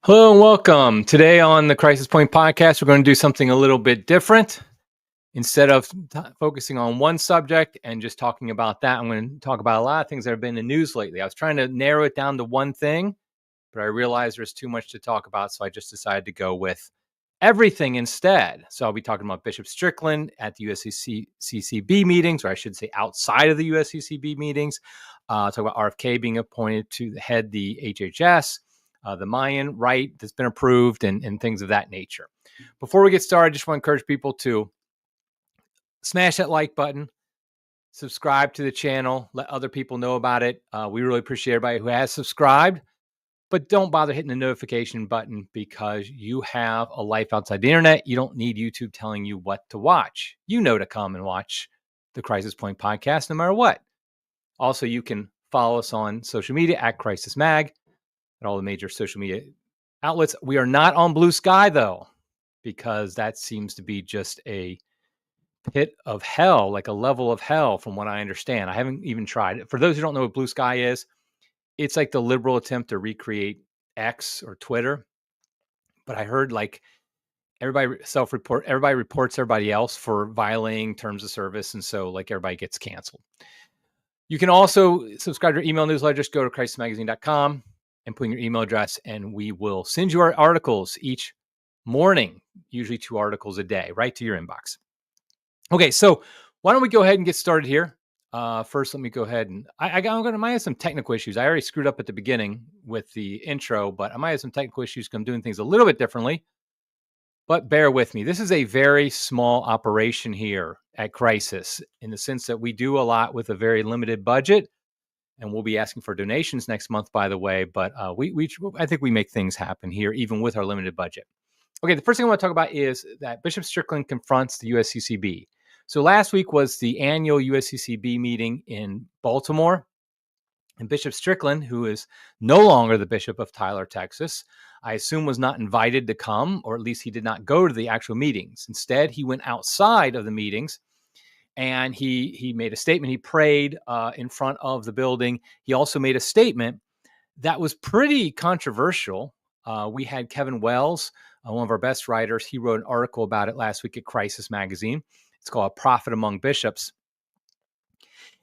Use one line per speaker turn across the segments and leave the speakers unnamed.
Hello and welcome. Today on the Crisis Point podcast, we're going to do something a little bit different. Instead of focusing on one subject and just talking about that, I'm going to talk about a lot of things that have been in the news lately. I was trying to narrow it down to one thing, but I realized there's too much to talk about, so I just decided to go with everything instead. So I'll be talking about Bishop Strickland at the USCCB meetings, or I should say outside of the USCCB meetings. Talk about RFK being appointed to head the HHS. The Mayan Rite that's been approved and things of that nature. Before we get started, I just want to encourage people to smash that like button, subscribe to the channel, let other people know about it. We really appreciate everybody who has subscribed, but don't bother hitting the notification button because you have a life outside the internet. You don't need YouTube telling you what to watch. You know to come and watch the Crisis Point podcast no matter what. Also, you can follow us on social media at Crisis Mag. At all the major social media outlets. We are not on Blue Sky, though, because that seems to be just a pit of hell, like a level of hell, from what I understand. I haven't even tried it. For those who don't know what Blue Sky is, it's like the liberal attempt to recreate X or Twitter. But I heard like everybody reports everybody else for violating terms of service. And so like everybody gets canceled. You can also subscribe to our email newsletter. Just go to crisismagazine.com. and put in your email address, and we will send you our articles each morning, usually 2 articles a day, right to your inbox. Okay, so why don't we go ahead and get started here? First, let me go ahead and I might have some technical issues. I already screwed up at the beginning with the intro, but I might have some technical issues because I'm doing things a little bit differently. But bear with me. This is a very small operation here at Crisis in the sense that we do a lot with a very limited budget. And we'll be asking for donations next month, by the way. But I think we make things happen here, even with our limited budget. Okay, the first thing I want to talk about is that Bishop Strickland confronts the USCCB. So last week was the annual USCCB meeting in Baltimore. And Bishop Strickland, who is no longer the Bishop of Tyler, Texas, I assume was not invited to come, or at least he did not go to the actual meetings. Instead, he went outside of the meetings. And he made a statement. He prayed in front of the building. He also made a statement that was pretty controversial. We had Kevin Wells, one of our best writers. He wrote an article about it last week at Crisis Magazine. It's called "A Prophet Among Bishops."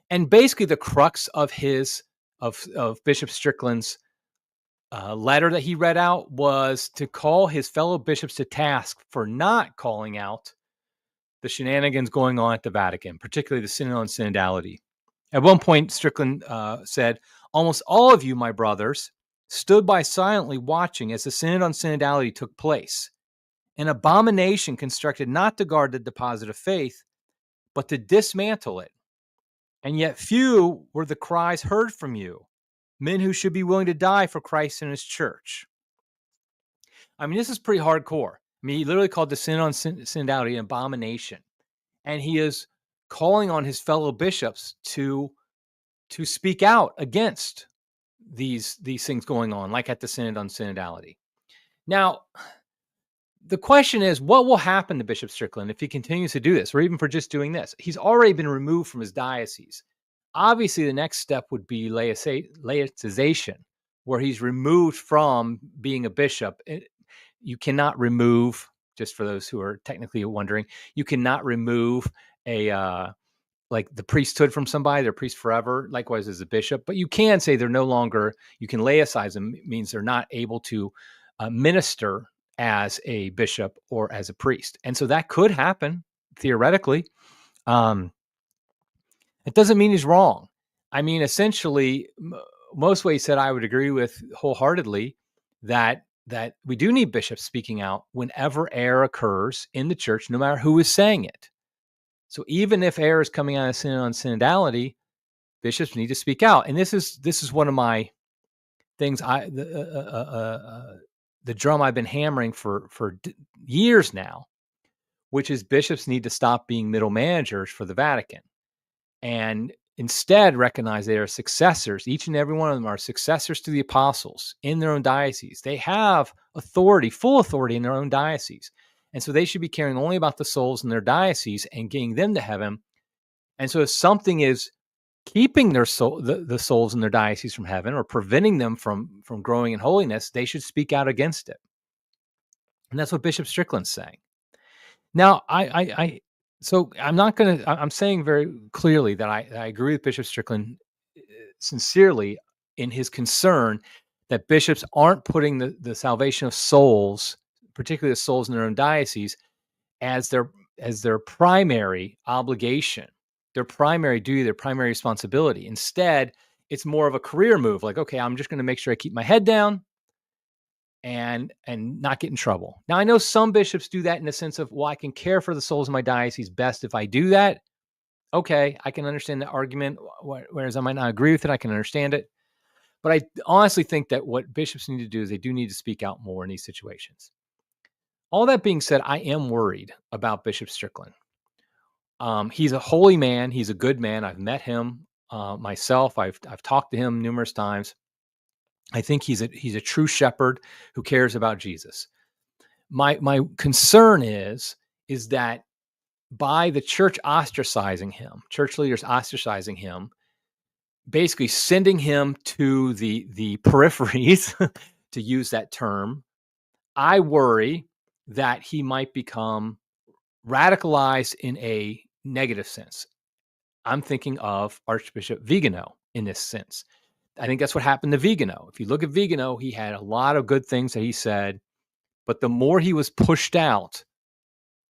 And basically the crux of Bishop Strickland's letter that he read out was to call his fellow bishops to task for not calling out the shenanigans going on at the Vatican, particularly the Synod on Synodality. At one point, Strickland said, "Almost all of you, my brothers, stood by silently watching as the Synod on Synodality took place, an abomination constructed not to guard the deposit of faith, but to dismantle it. And yet few were the cries heard from you, men who should be willing to die for Christ and his church." I mean, this is pretty hardcore. I mean, he literally called the Synod on Synodality an abomination. And he is calling on his fellow bishops to speak out against these things going on, like at the Synod on Synodality. Now, the question is, what will happen to Bishop Strickland if he continues to do this, or even for just doing this? He's already been removed from his diocese. Obviously, the next step would be laicization, where he's removed from being a bishop. You cannot remove, just for those who are technically wondering, you cannot remove like the priesthood from somebody. They're priest forever, likewise as a bishop. But you can say they're no longer, you can laicize them. It means they're not able to minister as a bishop or as a priest. And so that could happen, theoretically. It doesn't mean he's wrong. I mean, essentially, most ways said I would agree with wholeheartedly that we do need bishops speaking out whenever error occurs in the church, no matter who is saying it. So even if error is coming out of Synod on Synodality, bishops need to speak out. And this is one of my things. The drum I've been hammering for years now, which is bishops need to stop being middle managers for the Vatican, and instead recognize they are successors. Each and every one of them are successors to the apostles in their own diocese. They have authority, full authority in their own diocese. And so they should be caring only about the souls in their diocese and getting them to heaven. And so if something is keeping their soul, the souls in their diocese from heaven, or preventing them from growing in holiness, they should speak out against it. And that's what Bishop Strickland's saying. Now, so I'm saying very clearly that I agree with Bishop Strickland sincerely in his concern that bishops aren't putting the salvation of souls, particularly the souls in their own diocese, as their primary obligation, their primary duty, their primary responsibility. Instead, it's more of a career move. Like, okay, I'm just going to make sure I keep my head down and not get in trouble. Now, I know some bishops do that in the sense of, well, I can care for the souls in my diocese best if I do that. Okay, I can understand the argument, whereas I might not agree with it. I can understand it. But I honestly think that what bishops need to do is they do need to speak out more in these situations. All that being said, I am worried about Bishop Strickland. He's a holy man. He's a good man. I've met him myself. I've talked to him numerous times. I think he's a true shepherd who cares about Jesus. My concern is that by the church ostracizing him, church leaders ostracizing him, basically sending him to the peripheries, to use that term, I worry that he might become radicalized in a negative sense. I'm thinking of Archbishop Vigano in this sense. I think that's what happened to Vigano. If you look at Vigano, he had a lot of good things that he said, but the more he was pushed out,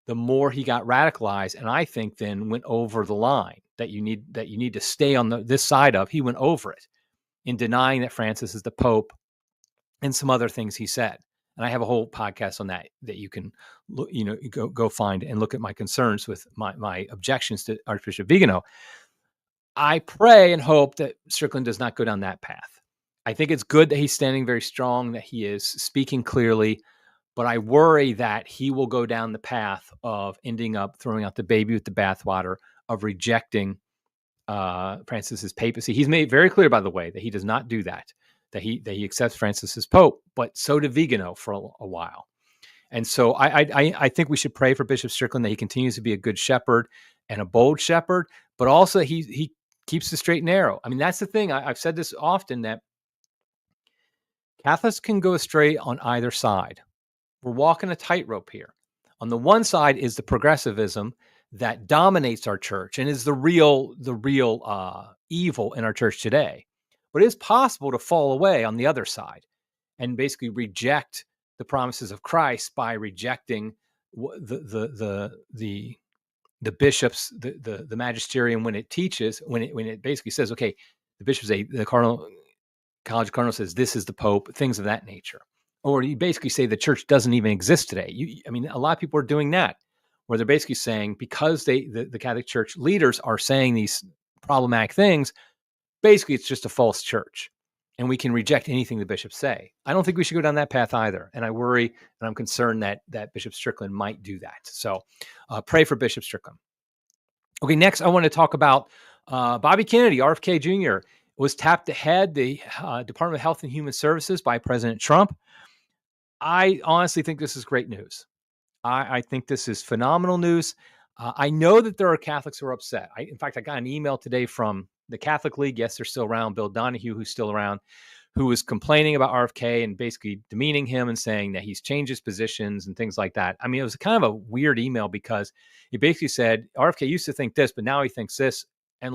the more he got radicalized, and I think then went over the line that you need to stay on this side of. He went over it in denying that Francis is the Pope and some other things he said. And I have a whole podcast on that you can go find and look at my concerns with my objections to Archbishop Vigano. I pray and hope that Strickland does not go down that path. I think it's good that he's standing very strong, that he is speaking clearly, but I worry that he will go down the path of ending up throwing out the baby with the bathwater, of rejecting Francis's papacy. He's made very clear, by the way, that he does not do that, that he accepts Francis as Pope, but so did Vigano for a while. And so I think we should pray for Bishop Strickland that he continues to be a good shepherd and a bold shepherd, but also he keeps the straight and narrow. I mean, that's the thing. I've said this often, that Catholics can go astray on either side. We're walking a tightrope here. On the one side is the progressivism that dominates our church and is the real evil in our church today. But it is possible to fall away on the other side and basically reject the promises of Christ by rejecting the bishops, the magisterium, when it teaches, when it basically says, okay, the bishop the cardinal, College of Cardinals says this is the Pope, things of that nature. Or you basically say the church doesn't even exist today. I mean, a lot of people are doing that, where they're basically saying, because the Catholic Church leaders are saying these problematic things, basically it's just a false church, and we can reject anything the bishops say. I don't think we should go down that path either, and I worry and I'm concerned that Bishop Strickland might do that. So pray for Bishop Strickland. Okay, next I want to talk about Bobby Kennedy, RFK Jr., was tapped to head the Department of Health and Human Services by President Trump. I honestly think this is great news. I think this is phenomenal news. I know that there are Catholics who are upset. In fact, I got an email today from the Catholic League. Yes, they're still around. Bill Donahue, who's still around, who was complaining about RFK and basically demeaning him and saying that he's changed his positions and things like that. I mean, it was kind of a weird email because he basically said RFK used to think this, but now he thinks this. And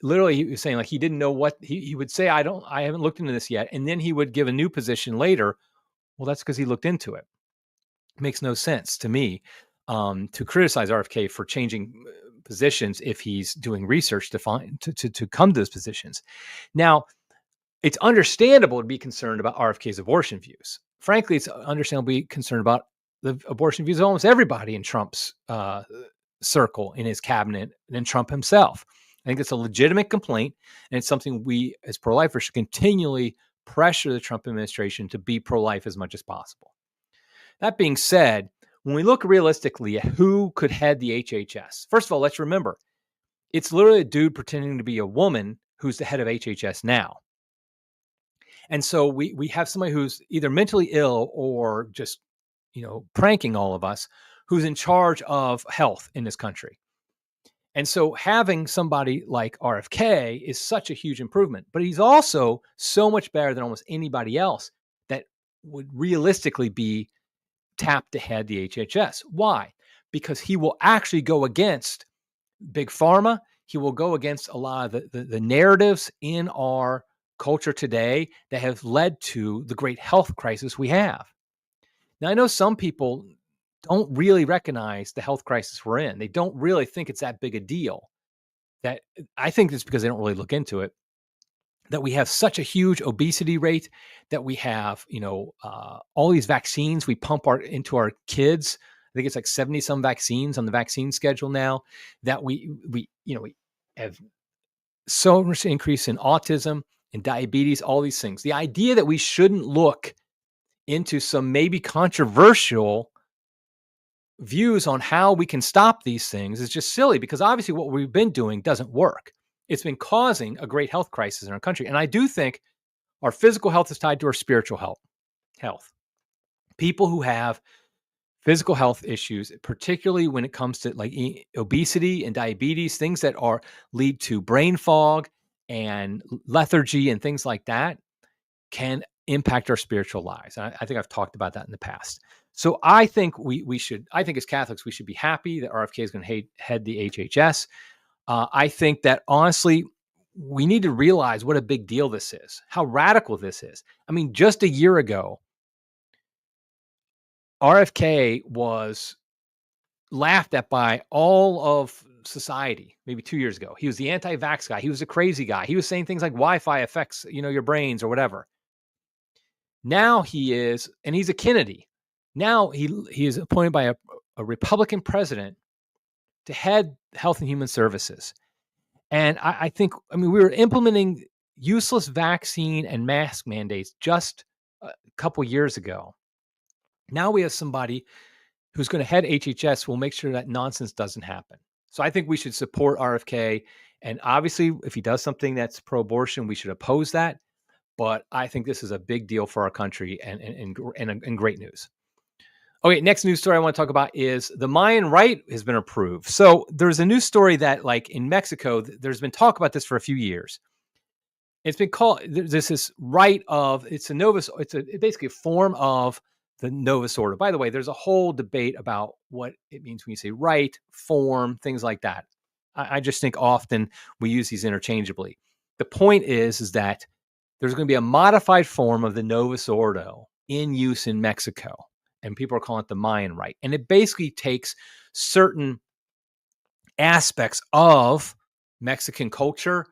literally he was saying he didn't know what he would say. I haven't looked into this yet. And then he would give a new position later. Well, that's because he looked into it. It makes no sense to me to criticize RFK for changing positions if he's doing research to come to those positions. Now, it's understandable to be concerned about RFK's abortion views. Frankly, it's understandable to be concerned about the abortion views of almost everybody in Trump's circle, in his cabinet, and Trump himself. I think it's a legitimate complaint, and it's something we as pro-lifers should continually pressure the Trump administration to be pro-life as much as possible. That being said, when we look realistically at who could head the HHS, first of all, let's remember, it's literally a dude pretending to be a woman who's the head of HHS now. And so we have somebody who's either mentally ill or just, pranking all of us, who's in charge of health in this country. And so having somebody like RFK is such a huge improvement, but he's also so much better than almost anybody else that would realistically be tapped to head the HHS. Why? Because he will actually go against big pharma. He will go against a lot of the narratives in our culture today that have led to the great health crisis we have. Now, I know some people don't really recognize the health crisis we're in. They don't really think it's that big a deal. That I think it's because they don't really look into it. That we have such a huge obesity rate, that we have, all these vaccines we pump into our kids. I think it's like 70 some vaccines on the vaccine schedule now, that we have so much increase in autism and diabetes, all these things. The idea that we shouldn't look into some maybe controversial views on how we can stop these things is just silly, because obviously what we've been doing doesn't work. It's been causing a great health crisis in our country. And I do think our physical health is tied to our spiritual health. People who have physical health issues, particularly when it comes to like obesity and diabetes, things that lead to brain fog and lethargy and things like that, can impact our spiritual lives. And I think I've talked about that in the past. So I think I think as Catholics, we should be happy that RFK is going to head the HHS. I think that honestly, we need to realize what a big deal this is, how radical this is. I mean, just a year ago, RFK was laughed at by all of society. Maybe 2 years ago, he was the anti-vax guy. He was a crazy guy. He was saying things like Wi-Fi affects, your brains or whatever. Now he is, and he's a Kennedy. Now he is appointed by a Republican president to head Health and Human Services. And I think, we were implementing useless vaccine and mask mandates just a couple years ago. Now we have somebody who's going to head HHS, will make sure that nonsense doesn't happen. So I think we should support RFK. And obviously, if he does something that's pro-abortion, we should oppose that. But I think this is a big deal for our country and great news. Okay, next news story I want to talk about is the Mayan Rite has been approved. So there's a news story that, like in Mexico, there's been talk about this for a few years. It's been called, there's this rite of, it's basically a form of the Novus Ordo. By the way, there's a whole debate about what it means when you say rite, form, things like that. I just think often we use these interchangeably. The point is that there's going to be a modified form of the Novus Ordo in use in Mexico, and people are calling it the Mayan Rite. And it basically takes certain aspects of Mexican culture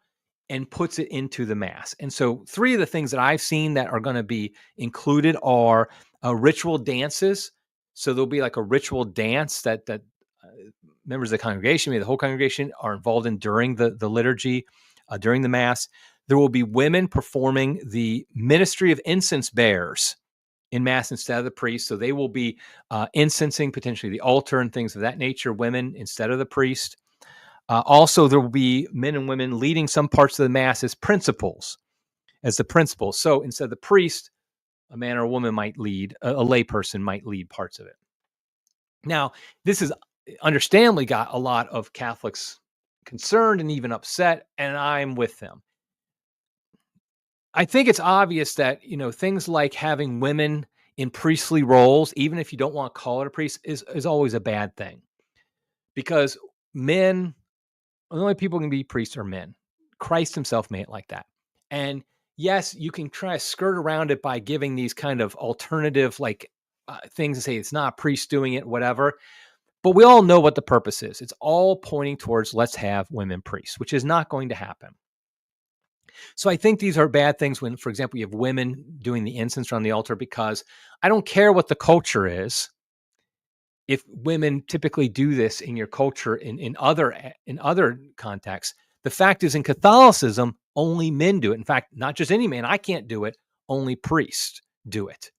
and puts it into the Mass. And so 3 of the things that I've seen that are going to be included are ritual dances. So there'll be like a ritual dance that members of the congregation, maybe the whole congregation, are involved in during the liturgy, during the Mass. There will be women performing the ministry of incense bearers in Mass instead of the priest. So they will be incensing potentially the altar and things of that nature, women instead of the priest. Also, there will be men and women leading some parts of the Mass as the principals. So instead of the priest, a man or a woman might lead, a lay person might lead parts of it. Now, this has understandably got a lot of Catholics concerned and even upset, and I'm with them. I think it's obvious that, things like having women in priestly roles, even if you don't want to call it a priest, is always a bad thing. Because the only people who can be priests are men. Christ himself made it like that. And yes, you can try to skirt around it by giving these kind of alternative things to say it's not a priest doing it, whatever. But we all know what the purpose is. It's all pointing towards let's have women priests, which is not going to happen. So I think these are bad things when, for example, you have women doing the incense around the altar, because I don't care what the culture is. If women typically do this in your culture in other contexts, the fact is in Catholicism, only men do it. In fact, not just any man. I can't do it. Only priests do it.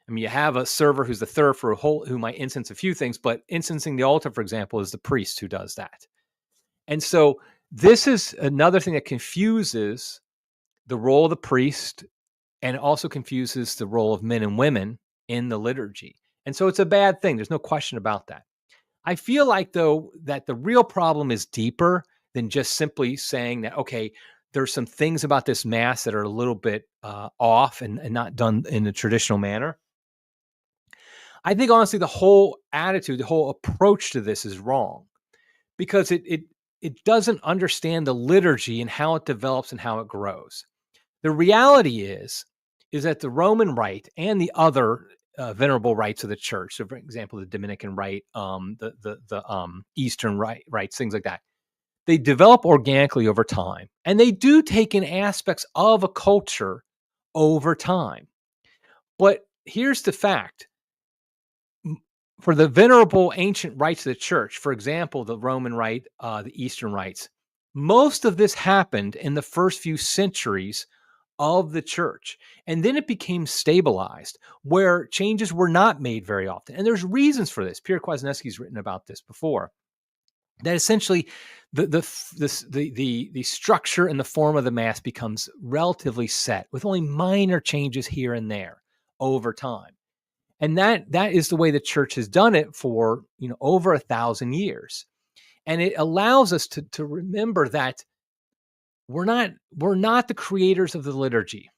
You have a server who's the third for who might incense a few things, but incensing the altar, for example, is the priest who does that. And so this is another thing that confuses the role of the priest, and it also confuses the role of men and women in the liturgy. And so it's a bad thing. There's no question about that. I feel like, though, that the real problem is deeper than just simply saying that, okay, there's some things about this mass that are a little bit off and not done in the traditional manner. I think, honestly, the whole attitude, the whole approach to this is wrong because it doesn't understand the liturgy and how it develops and how it grows. The reality is that the Roman Rite and the other venerable rites of the church, so for example, the Dominican Rite, the Eastern rites, things like that, they develop organically over time, and they do take in aspects of a culture over time. But here's the fact: for the venerable ancient rites of the church, for example, the Roman Rite, the Eastern rites, most of this happened in the first few centuries of the church. And then it became stabilized where changes were not made very often. And there's reasons for this. Pierre Kwasniewski's written about this before. That essentially the structure and the form of the mass becomes relatively set with only minor changes here and there over time. And that is the way the church has done it for over 1,000 years. And it allows us to remember that we're not the creators of the liturgy.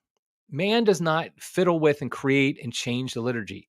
Man does not fiddle with and create and change the liturgy.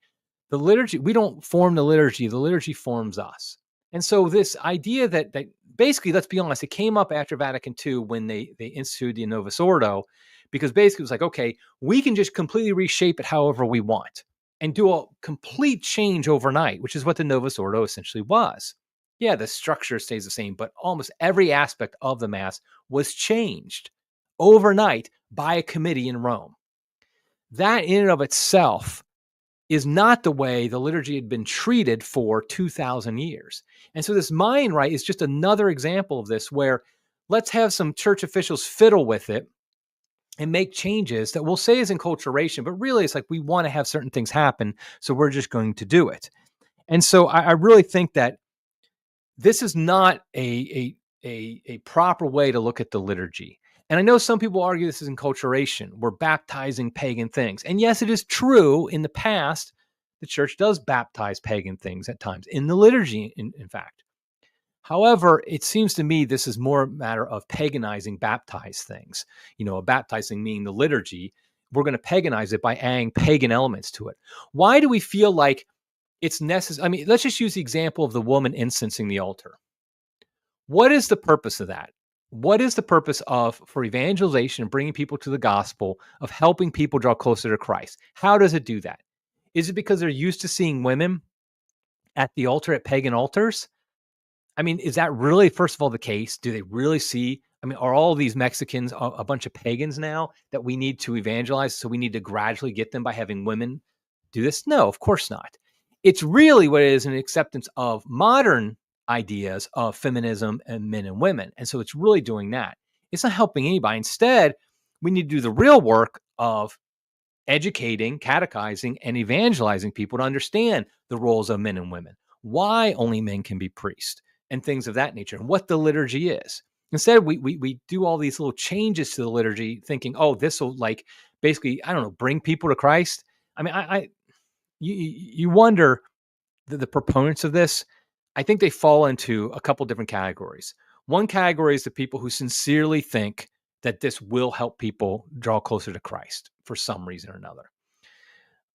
The liturgy, we don't form the liturgy forms us. And so this idea that basically, let's be honest, it came up after Vatican II when they instituted the Novus Ordo, because basically it was like, okay, we can just completely reshape it however we want and do a complete change overnight, which is what the Novus Ordo essentially was. Yeah, the structure stays the same, but almost every aspect of the Mass was changed overnight by a committee in Rome. That in and of itself is not the way the liturgy had been treated for 2,000 years. And so this Mayan Rite is just another example of this, where let's have some church officials fiddle with it and make changes that we'll say is enculturation, but really it's like we want to have certain things happen, so we're just going to do it. And so I really think that this is not a proper way to look at the liturgy. And I know some people argue this is enculturation. We're baptizing pagan things. And yes, it is true. In the past, the church does baptize pagan things at times in the liturgy, in fact. However, it seems to me this is more a matter of paganizing baptized things. A baptizing meaning the liturgy. We're going to paganize it by adding pagan elements to it. Why do we feel like it's necessary? I mean, let's just use the example of the woman incensing the altar. What is the purpose of that? What is the purpose for evangelization, bringing people to the gospel, of helping people draw closer to Christ? How does it do that? Is it because they're used to seeing women at the altar, at pagan altars? I mean, is that really, first of all, the case? Do they really see? I mean, are all these Mexicans a bunch of pagans now that we need to evangelize? So we need to gradually get them by having women do this? No, of course not. It's really what it is, an acceptance of modern ideas of feminism and men and women. And so it's really doing that. It's not helping anybody. Instead, we need to do the real work of educating, catechizing, and evangelizing people to understand the roles of men and women, why only men can be priests, and things of that nature, and what the liturgy is. Instead, we do all these little changes to the liturgy, thinking, oh, this will basically, I don't know, bring people to Christ. I mean, you wonder the proponents of this. I think they fall into a couple different categories. One category is the people who sincerely think that this will help people draw closer to Christ for some reason or another.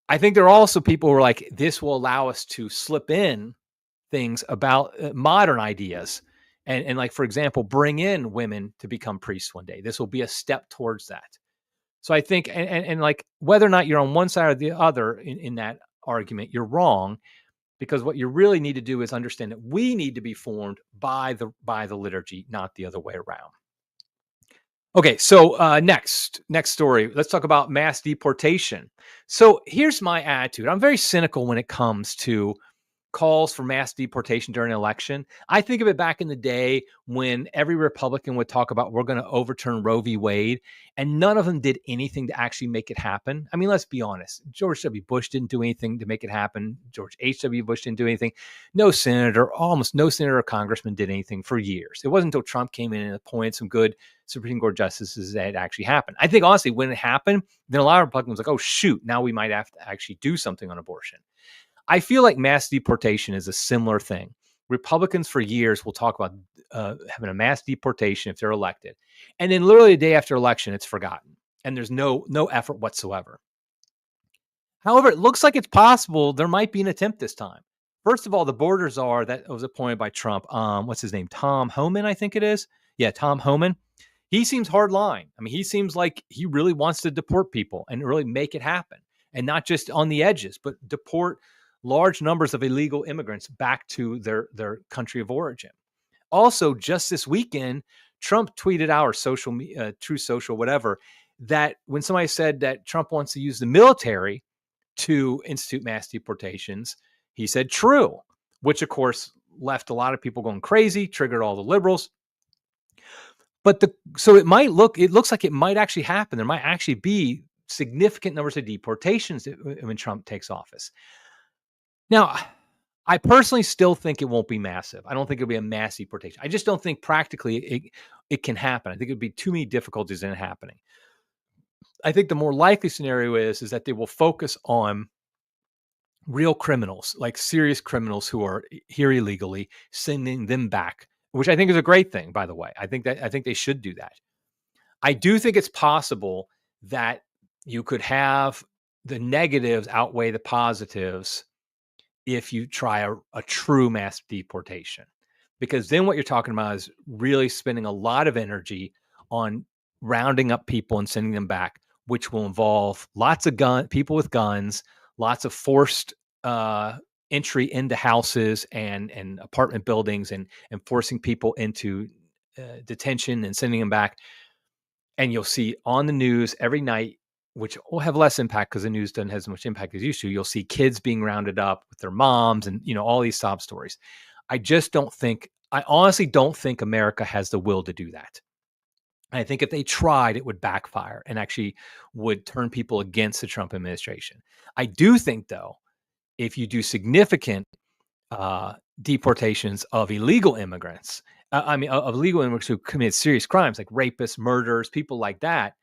I think there are also people who are like, this will allow us to slip in things about modern ideas and like, for example, bring in women to become priests one day. This will be a step towards that. So I think, and like, whether or not you're on one side or the other in that argument, you're wrong. Because what you really need to do is understand that we need to be formed by the liturgy, not the other way around. Okay, so next story. Let's talk about mass deportation. So here's my attitude. I'm very cynical when it comes to calls for mass deportation during an election. I think of it back in the day when every Republican would talk about, we're going to overturn Roe v. Wade, and none of them did anything to actually make it happen. I mean, let's be honest. George W. Bush didn't do anything to make it happen. George H.W. Bush didn't do anything. Almost no senator or congressman did anything for years. It wasn't until Trump came in and appointed some good Supreme Court justices that it actually happened. I think, honestly, when it happened, then a lot of Republicans were like, oh, shoot, now we might have to actually do something on abortion. I feel like mass deportation is a similar thing. Republicans for years will talk about having a mass deportation if they're elected. And then literally the day after election, it's forgotten. And there's no effort whatsoever. However, it looks like it's possible there might be an attempt this time. First of all, the border czar that was appointed by Trump, what's his name? Tom Homan, I think it is. Yeah, Tom Homan. He seems hardline. I mean, he seems like he really wants to deport people and really make it happen. And not just on the edges, but deport large numbers of illegal immigrants back to their country of origin. Also, just this weekend, Trump tweeted out, or social media, True Social, whatever, that when somebody said that Trump wants to use the military to institute mass deportations, he said true, which of course left a lot of people going crazy, triggered all the liberals. But so it looks like it might actually happen. There might actually be significant numbers of deportations when Trump takes office. Now, I personally still think it won't be massive. I don't think it'll be a mass deportation. I just don't think practically it can happen. I think it'd be too many difficulties in it happening. I think the more likely scenario is that they will focus on real criminals, like serious criminals who are here illegally, sending them back, which I think is a great thing, by the way. I think they should do that. I do think it's possible that you could have the negatives outweigh the positives if you try a true mass deportation, because then what you're talking about is really spending a lot of energy on rounding up people and sending them back, which will involve lots of people with guns, lots of forced entry into houses and apartment buildings, and forcing people into detention and sending them back. And you'll see on the news every night, which will have less impact because the news doesn't have as much impact as it used to. You'll see kids being rounded up with their moms and, all these sob stories. I honestly don't think America has the will to do that. I think if they tried, it would backfire and actually would turn people against the Trump administration. I do think, though, if you do significant deportations of illegal immigrants, of illegal immigrants who commit serious crimes like rapists, murderers, people like that,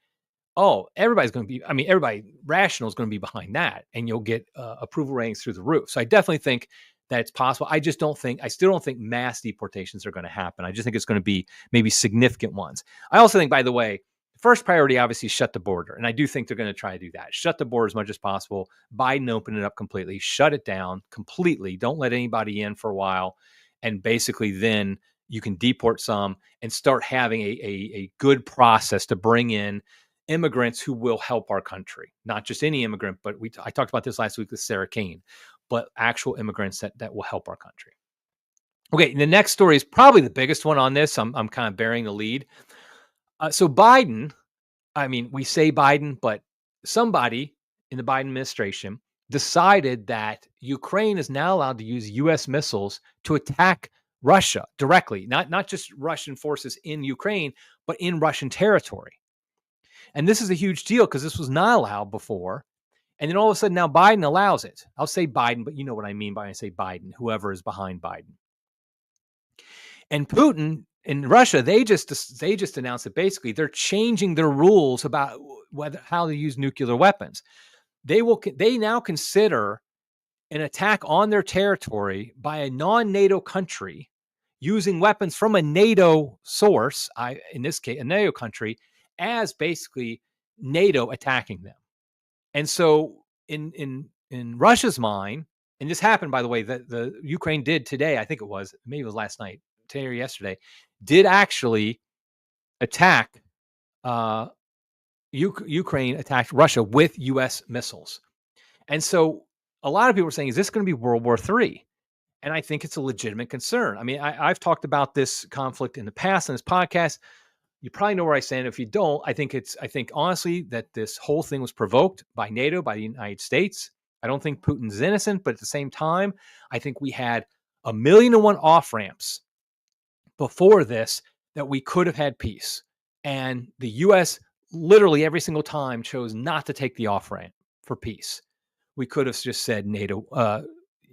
everybody's going to be, everybody rational is going to be behind that, and you'll get approval ratings through the roof. So I definitely think that it's possible. I still don't think mass deportations are going to happen. I just think it's going to be maybe significant ones. I also think, by the way, the first priority obviously is shut the border. And I do think they're going to try to do that. Shut the border as much as possible. Biden opened it up completely, shut it down completely. Don't let anybody in for a while. And basically then you can deport some and start having a good process to bring in immigrants who will help our country. Not just any immigrant, but I talked about this last week with Sarah Kane, but actual immigrants that will help our country. Okay, the next story is probably the biggest one on this. I'm kind of bearing the lead. So Biden, we say Biden, but somebody in the Biden administration decided that Ukraine is now allowed to use U.S. missiles to attack Russia directly, not just Russian forces in Ukraine, but in Russian territory. And this is a huge deal because this was not allowed before. And then all of a sudden now Biden allows it. I'll say Biden, but you know what I mean by when I say Biden, whoever is behind Biden. And Putin in Russia, they just announced that basically they're changing their rules about how to use nuclear weapons. They now consider an attack on their territory by a non-NATO country using weapons from a NATO source, in this case, a NATO country, as basically NATO attacking them. And so in Russia's mind, and this happened, by the way, that the Ukraine did today, I think it was, maybe it was last night, today or yesterday, did actually attack, Ukraine attacked Russia with U.S. missiles. And so a lot of people are saying, is this going to be World War III? And I think it's a legitimate concern. I've talked about this conflict in the past on this podcast. You probably know where I stand. If you don't, I think honestly that this whole thing was provoked by NATO, by the United States. I don't think Putin's innocent, but at the same time, I think we had 1,000,001 off-ramps before this that we could have had peace. And the U.S. literally every single time chose not to take the off-ramp for peace. We could have just said NATO,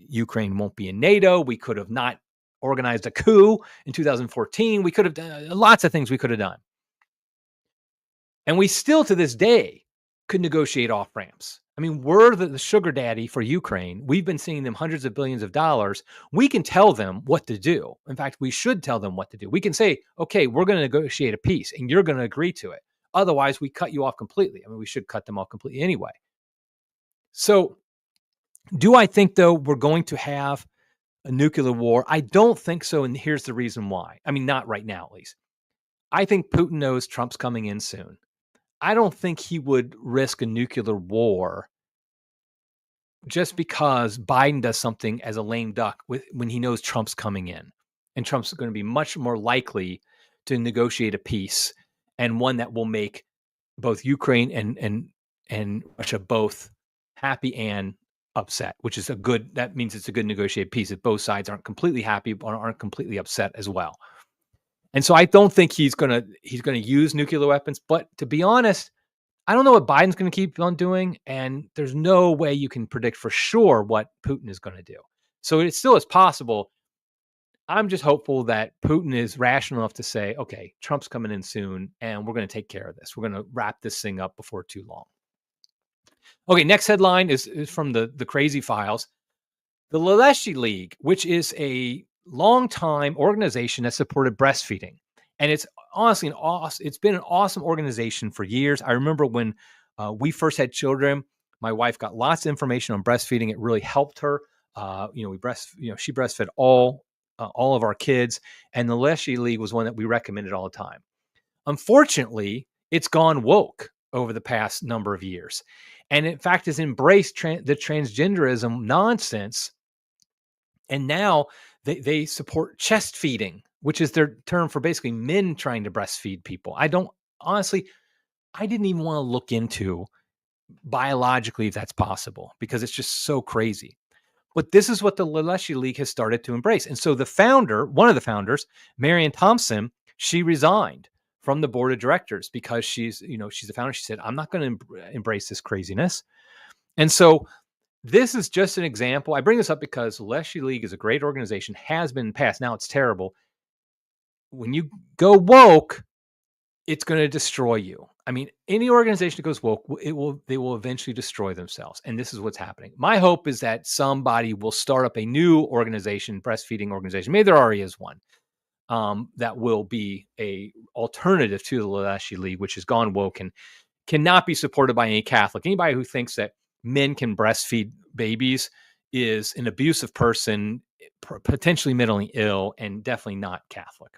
Ukraine won't be in NATO. We could have not organized a coup in 2014. We could have done lots of things we could have done. And we still to this day could negotiate off ramps. I mean, we're the sugar daddy for Ukraine. We've been sending them hundreds of billions of dollars. We can tell them what to do. In fact, we should tell them what to do. We can say, okay, we're going to negotiate a peace and you're going to agree to it. Otherwise, we cut you off completely. I mean, we should cut them off completely anyway. So do I think, though, we're going to have a nuclear war? I don't think so. And here's the reason why. I mean, not right now, at least. I think Putin knows Trump's coming in soon. I don't think he would risk a nuclear war just because Biden does something as a lame duck when he knows Trump's coming in. And Trump's going to be much more likely to negotiate a peace, and one that will make both Ukraine and Russia both happy and upset, which is that means it's a good negotiated peace if both sides aren't completely happy or aren't completely upset as well. And so I don't think he's gonna use nuclear weapons. But to be honest, I don't know what Biden's going to keep on doing, and there's no way you can predict for sure what Putin is going to do. So it still is possible. I'm just hopeful that Putin is rational enough to say, okay, Trump's coming in soon, and we're going to take care of this. We're going to wrap this thing up before too long. Okay, next headline is from the Crazy Files. The Leche League, which is a longtime organization that supported breastfeeding. And it's honestly it's been an awesome organization for years. I remember when we first had children, my wife got lots of information on breastfeeding. It really helped her. She breastfed all of our kids, and the Leche League was one that we recommended all the time. Unfortunately, it's gone woke over the past number of years, and in fact has embraced the transgenderism nonsense. And now they support chest feeding, which is their term for basically men trying to breastfeed people. I didn't even want to look into biologically if that's possible, because it's just so crazy. But this is what the Leche League has started to embrace. And so one of the founders, Marian Thompson, she resigned from the board of directors because she's the founder. She said, I'm not going to embrace this craziness. And so this is just an example. I bring this up because Leche League is a great organization, has been in the past. Now it's terrible. When you go woke, it's going to destroy you. I mean, any organization that goes woke, they will eventually destroy themselves. And this is what's happening. My hope is that somebody will start up a new organization, breastfeeding organization. Maybe there already is one that will be a alternative to the Leche League, which has gone woke and cannot be supported by any Catholic. Anybody who thinks that men can breastfeed babies is an abusive person, potentially mentally ill, and definitely not Catholic.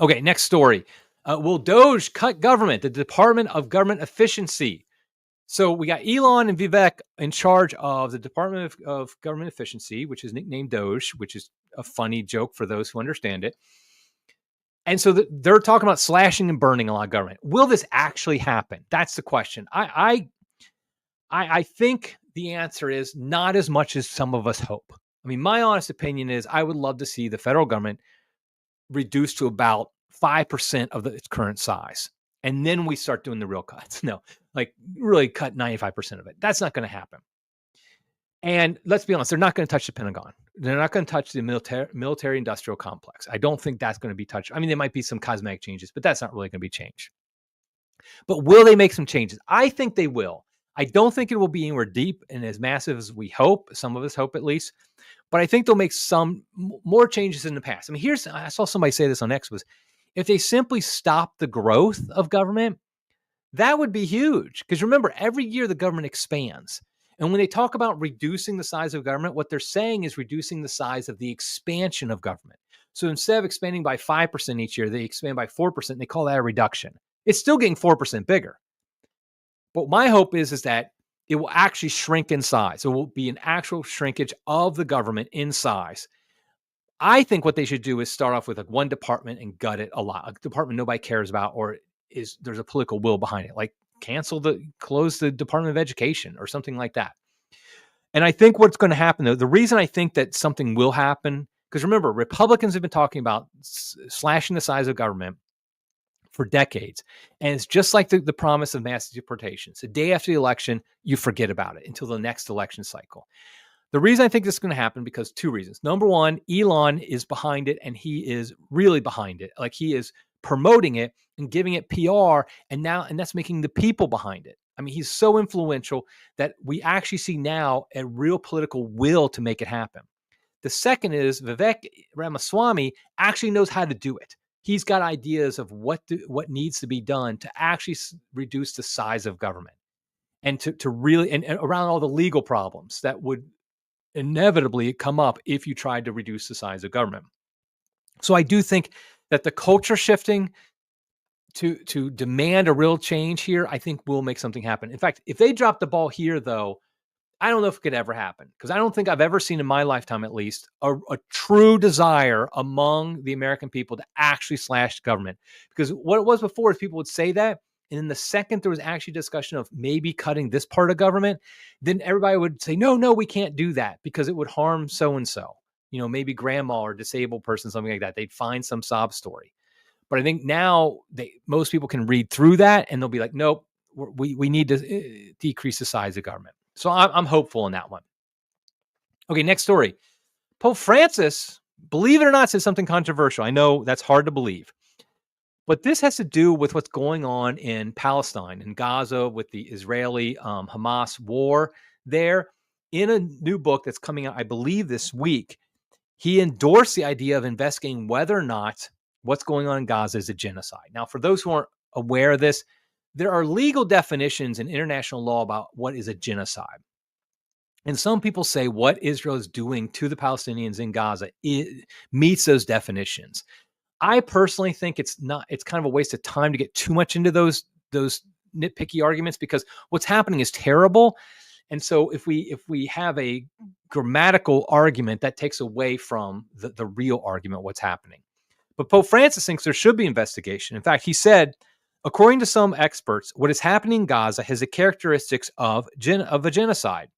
Okay, next story. Will DOGE cut government, the Department of Government Efficiency? So we got Elon and Vivek in charge of the Department of Government Efficiency, which is nicknamed DOGE, which is a funny joke for those who understand it. And so they're talking about slashing and burning a lot of government. Will this actually happen? That's the question. I think the answer is not as much as some of us hope. I mean, my honest opinion is I would love to see the federal government reduced to about 5% of its current size. And then we start doing the real cuts. No, like really cut 95% of it. That's not going to happen. And let's be honest, they're not going to touch the Pentagon. They're not going to touch the military industrial complex. I don't think that's going to be touched. I mean, there might be some cosmetic changes, but that's not really going to be changed. But will they make some changes? I think they will. I don't think it will be anywhere deep and as massive as we hope. Some of us hope at least. But I think they'll make some more changes in the past. I mean, I saw somebody say this on X, was if they simply stop the growth of government, that would be huge. Because remember, every year the government expands. And when they talk about reducing the size of government, what they're saying is reducing the size of the expansion of government. So instead of expanding by 5% each year, they expand by 4%. And they call that a reduction. It's still getting 4% bigger. But my hope is that it will actually shrink in size. There will be an actual shrinkage of the government in size. I think what they should do is start off with like one department and gut it a lot. A department nobody cares about, or there's a political will behind it. Like close the Department of Education or something like that. And I think what's going to happen, though, the reason I think that something will happen, because remember, Republicans have been talking about slashing the size of government for decades. And it's just like the promise of mass deportations. The day after the election, you forget about it until the next election cycle. The reason I think this is going to happen, because two reasons. Number one, Elon is behind it, and he is really behind it. Like he is promoting it and giving it PR, and that's making the people behind it. I mean, he's so influential that we actually see now a real political will to make it happen. The second is Vivek Ramaswamy actually knows how to do it. He's got ideas of what needs to be done to actually reduce the size of government and to really, and around all the legal problems that would inevitably come up if you tried to reduce the size of government. So I do think that the culture shifting to demand a real change here, I think will make something happen. In fact, if they drop the ball here, though, I don't know if it could ever happen, because I don't think I've ever seen in my lifetime, at least, a true desire among the American people to actually slash government. Because what it was before is people would say that, and then the second there was actually discussion of maybe cutting this part of government, then everybody would say, no, we can't do that because it would harm so-and-so, maybe grandma or disabled person, something like that. They'd find some sob story. But I think now most people can read through that and they'll be like, nope, we need to decrease the size of government. So I'm hopeful in that one. Okay, next story. Pope Francis, believe it or not, said something controversial. I know that's hard to believe. But this has to do with what's going on in Palestine, in Gaza, with the Israeli-Hamas war there. In a new book that's coming out, I believe, this week, he endorsed the idea of investigating whether or not what's going on in Gaza is a genocide. Now, for those who aren't aware of this, there are legal definitions in international law about what is a genocide. And some people say what Israel is doing to the Palestinians in Gaza meets those definitions. I personally think it's kind of a waste of time to get too much into those nitpicky arguments, because what's happening is terrible. And so if we have a grammatical argument, that takes away from the real argument, what's happening. But Pope Francis thinks there should be investigation. In fact, he said, according to some experts, what is happening in Gaza has the characteristics of a genocide.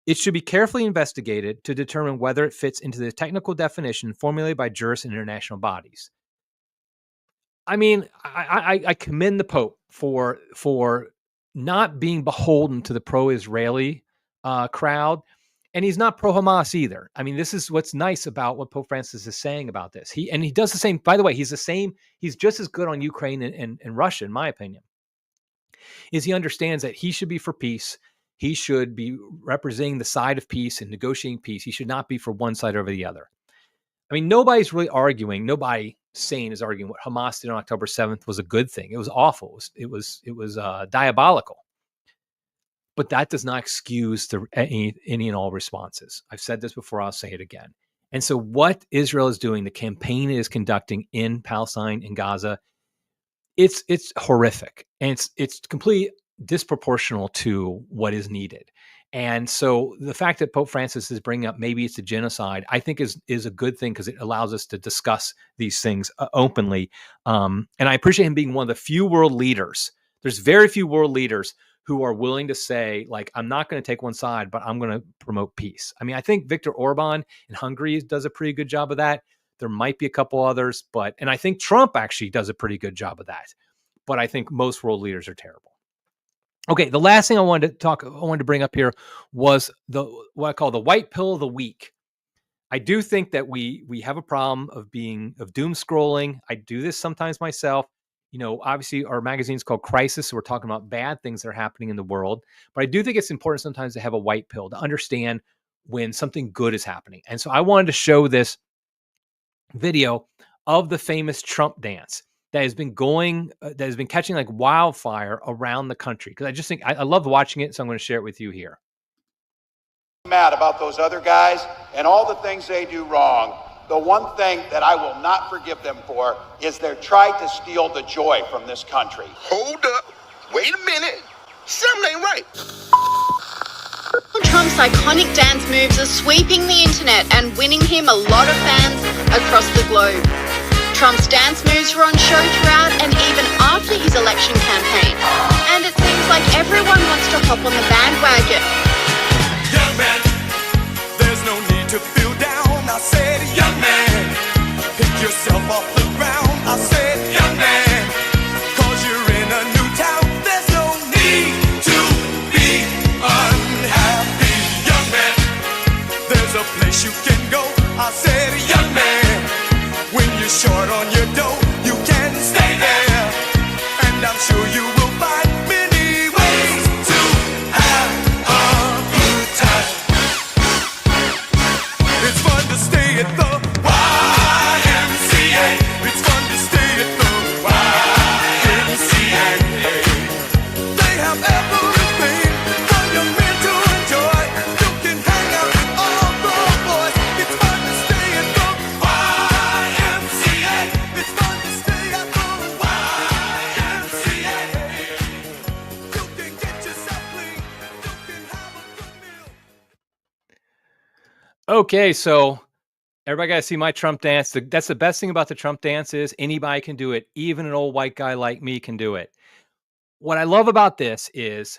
It should be carefully investigated to determine whether it fits into the technical definition formulated by jurists and international bodies. I mean, I commend the Pope for not being beholden to the pro-Israeli crowd, and he's not pro-Hamas either. I mean, this is what's nice about what Pope Francis is saying about this. He does the same. By the way, he's just as good on Ukraine and Russia, in my opinion. Is he understands that he should be for peace. He should be representing the side of peace and negotiating peace. He should not be for one side over the other. I mean, nobody's really arguing. Nobody sane is arguing what Hamas did on October 7th was a good thing. It was awful. It was diabolical. But that does not excuse any and all responses. I've said this before. I'll say it again. And so what Israel is doing, the campaign it is conducting in Palestine and Gaza, it's horrific. And it's completely disproportional to what is needed. And so the fact that Pope Francis is bringing up maybe it's a genocide, I think is a good thing, because it allows us to discuss these things openly. And I appreciate him being one of the few world leaders. There's very few world leaders who are willing to say, like, I'm not going to take one side, but I'm going to promote peace. I mean, I think Viktor Orban in Hungary does a pretty good job of that. There might be a couple others, and I think Trump actually does a pretty good job of that. But I think most world leaders are terrible. Okay, the last thing I wanted to bring up here was what I call the white pill of the week. I do think that we have a problem of doom scrolling. I do this sometimes myself. Obviously our magazine's called Crisis, so we're talking about bad things that are happening in the world. But I do think it's important sometimes to have a white pill to understand when something good is happening. And so I wanted to show this video of the famous Trump dance that has been catching like wildfire around the country, because I just think I love watching it. So I'm going to share it with you here.
Mad about those other guys and all the things they do wrong. The one thing that I will not forgive them for is they're trying to steal the joy from this country.
Hold up. Wait a minute. Something ain't right.
Trump's iconic dance moves are sweeping the internet and winning him a lot of fans across the globe. Trump's dance moves were on show throughout and even after his election campaign. And it seems like everyone wants to hop on the bandwagon.
Young man, there's no need to feel down. I said, young man, pick yourself off the ground. I said, young man, cause you're in a new town. There's no need to be unhappy. Young man, there's a place you can go. I said, young man, when you're short on your dough, you can stay there. And I'm sure you will find many ways
Okay, so everybody got to see my Trump dance. That's the best thing about the Trump dance is anybody can do it. Even an old white guy like me can do it. What I love about this is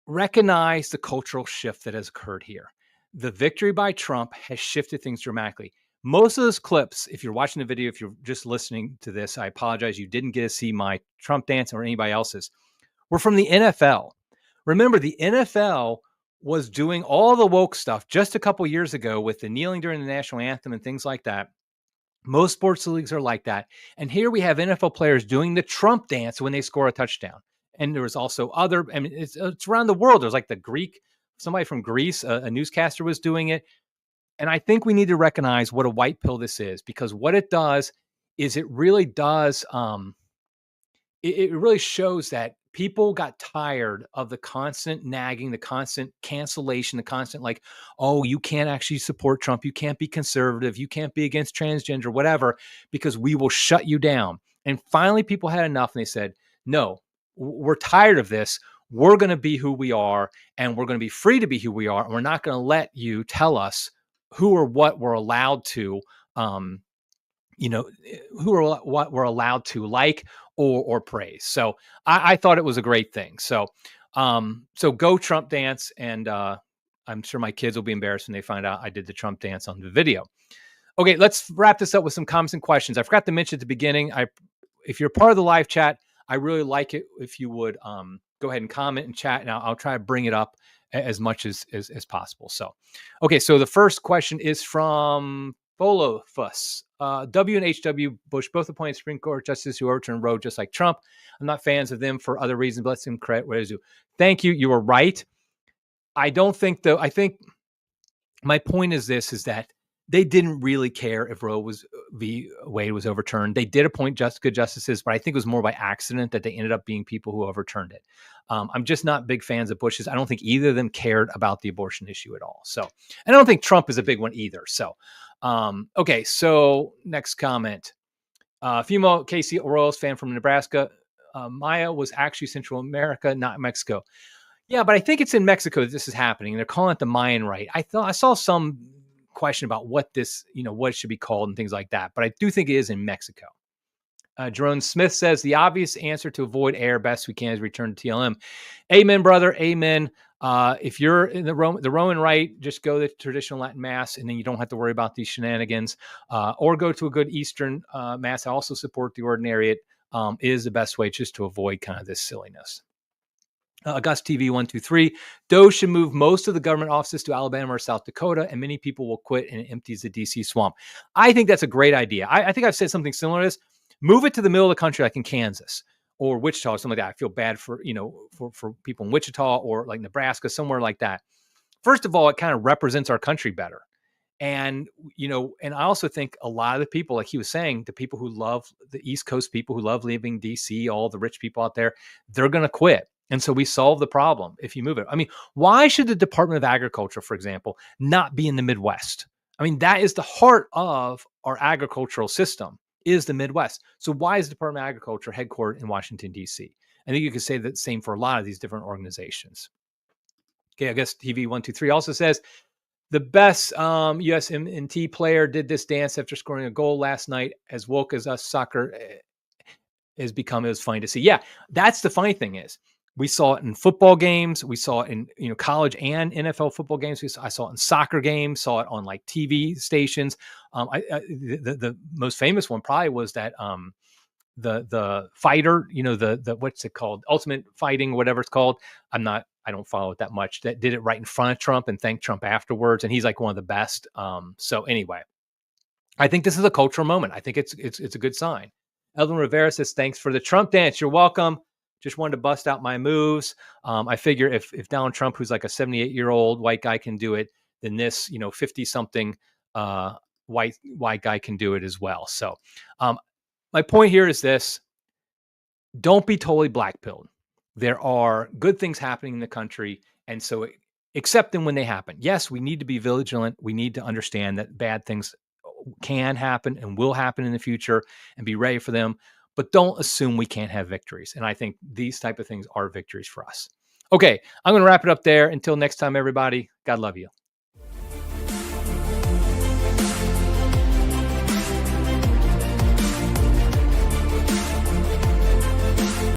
recognize the cultural shift that has occurred here. The victory by Trump has shifted things dramatically. Most of those clips, if you're watching the video, if you're just listening to this, I apologize. You didn't get to see my Trump dance or anybody else's. Were from the NFL. Remember, the NFL was doing all the woke stuff just a couple years ago with the kneeling during the national anthem and things like that. Most sports leagues are like that. And here we have NFL players doing the Trump dance when they score a touchdown. And there was also other, I mean, it's around the world. There's like the Greek, somebody from Greece, a newscaster was doing it. And I think we need to recognize what a white pill this is, because what it does is it really does, it really shows that people got tired of the constant nagging, the constant cancellation, the constant like, oh, you can't actually support Trump. You can't be conservative. You can't be against transgender, whatever, because we will shut you down. And finally, people had enough and they said, no, we're tired of this. We're going to be who we are, and we're going to be free to be who we are. And we're not going to let you tell us who or what we're allowed to, who or what we're allowed to like or praise. So I thought it was a great thing. So go Trump dance. And I'm sure my kids will be embarrassed when they find out I did the Trump dance on the video. Okay, let's wrap this up with some comments and questions. I forgot to mention at the beginning, if you're part of the live chat, I really like it if you would go ahead and comment and chat, and I'll try to bring it up as much as possible. So, okay, so the first question is from Bolofus. W and H.W. Bush both appointed Supreme Court justices who overturned Roe just like Trump. I'm not fans of them for other reasons, but let's give them credit where it's due. Thank you. You were right. I don't think, though, I think my point is this, is that they didn't really care if Roe v. Wade was overturned. They did appoint good justices, but I think it was more by accident that they ended up being people who overturned it. I'm just not big fans of Bush's. I don't think either of them cared about the abortion issue at all. So, and I don't think Trump is a big one either. So, okay. So next comment, female KC Royals fan from Nebraska. Maya was actually Central America, not Mexico. Yeah, but I think it's in Mexico that this is happening. And they're calling it the Mayan Rite. I saw some question about what this, what it should be called and things like that. But I do think it is in Mexico. Jerome Smith says the obvious answer to avoid air best we can is return to TLM. Amen, brother. Amen. If you're in the Roman Rite, just go to the traditional Latin Mass, and then you don't have to worry about these shenanigans. Or go to a good Eastern Mass. I also support the Ordinariate. Is the best way just to avoid kind of this silliness. August TV 123. DOGE should move most of the government offices to Alabama or South Dakota, and many people will quit, and it empties the DC swamp. I think that's a great idea. I think I've said something similar to this. Move it to the middle of the country, like in Kansas or Wichita or something like that. I feel bad for people in Wichita or like Nebraska, somewhere like that. First of all, it kind of represents our country better. And, and I also think a lot of the people, like he was saying, the people who love the East Coast people who love leaving DC, all the rich people out there, they're going to quit. And so we solve the problem if you move it. I mean, why should the Department of Agriculture, for example, not be in the Midwest? I mean, that is the heart of our agricultural system, is the Midwest. So why is the Department of Agriculture headquartered in Washington, D.C.? I think you could say the same for a lot of these different organizations. Okay, I guess TV 123 also says, the best USMNT player did this dance after scoring a goal last night. As woke as us, soccer has become, it was funny to see. Yeah, that's the funny thing is, we saw it in football games. We saw it in college and NFL football games. I saw it in soccer games. Saw it on like TV stations. The most famous one probably was that the fighter. The what's it called? Ultimate Fighting, whatever it's called. I don't follow it that much. That did it right in front of Trump and thanked Trump afterwards. And he's like one of the best. So anyway, I think this is a cultural moment. I think it's a good sign. Eldon Rivera says, thanks for the Trump dance. You're welcome. Just wanted to bust out my moves. I figure if Donald Trump, who's like a 78-year-old white guy, can do it, then this, 50-something white guy can do it as well. So my point here is this. Don't be totally black-pilled. There are good things happening in the country, and so accept them when they happen. Yes, we need to be vigilant. We need to understand that bad things can happen and will happen in the future and be ready for them. But don't assume we can't have victories. And I think these type of things are victories for us. Okay, I'm going to wrap it up there. Until next time, everybody, God love you.